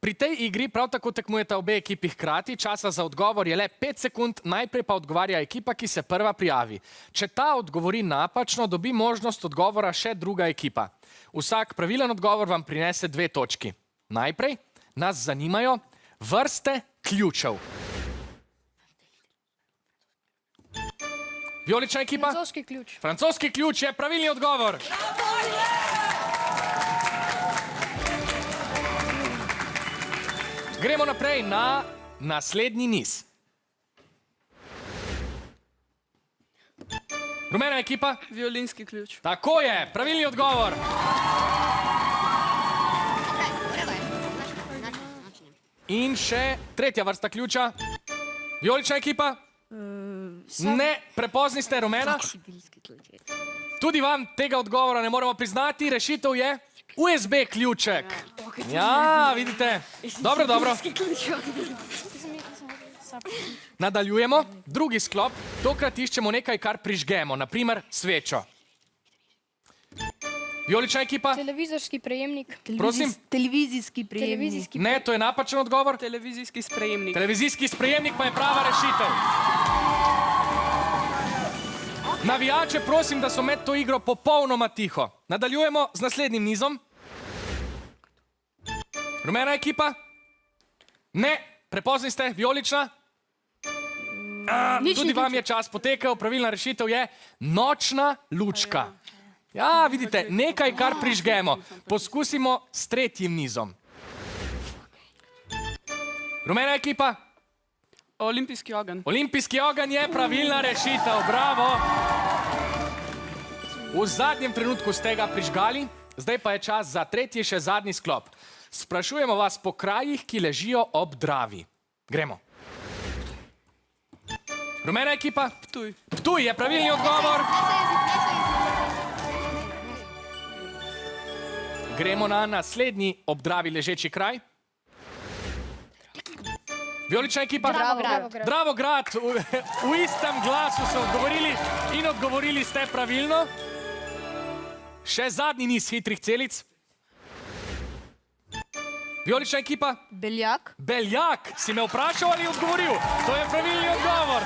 Pri tej igri prav tako tekmujeta obe ekipi hkrati, časa za odgovor je le 5 sekund, najprej pa odgovarja ekipa, ki se prva prijavi. Če ta odgovori napačno, dobi možnost odgovora še druga ekipa. Vsak pravilen odgovor vam prinese 2 točki. Najprej nas zanimajo vrste ključev. Vijolična ekipa? Francoski ključ. Francoski ključ je pravilni odgovor. Gremo naprej na naslednji niz. Rumena ekipa? Violinski ključ. Tako je, pravilni odgovor. In še tretja vrsta ključa. Vijolična ekipa? Ne, prepozni ste, rumena. Tudi vam tega odgovora ne moremo priznati. Rešitev je USB ključek. Ja, vidite. Dobro, dobro. Nadaljujemo. Drugi sklop. Tokrat iščemo nekaj, kar prižgemo. Naprimer, svečo. Vijolična ekipa? Televizorski prejemnik. Prosim? Televizijski prejemnik. Televizijski Ne, to je napačen odgovor. Televizijski sprejemnik. Televizijski sprejemnik pa je prava rešitev. Navijače prosim, da so med to igro popolnoma tiho. Nadaljujemo z naslednjim nizom. Rumena ekipa? Ne, prepozni ste, vijolična? Tudi vam je čas potekel, pravilna rešitev je nočna lučka. Ja, vidite, nekaj, kar prižgemo. Poskusimo s tretjim nizom. Rumena ekipa? Olimpijski ogenj. Olimpijski ogenj je pravilna rešitev, bravo. V zadnjem trenutku ste ga prižgali, zdaj pa je čas za tretji, še zadnji sklop. Sprašujemo vas po krajih, ki ležijo ob Dravi. Gremo. Rumena ekipa? Ptuj. Ptuj je pravilni odgovor. Gremo na naslednji ob Dravi ležeči kraj. Vijolična ekipa? Dravograd. Dravograd. V istem glasu so odgovorili in odgovorili ste pravilno. Še zadnji niz hitrih celic. Vijolična ekipa? Beljak. Beljak. Si me vprašal ali odgovoril? To je pravilni odgovor.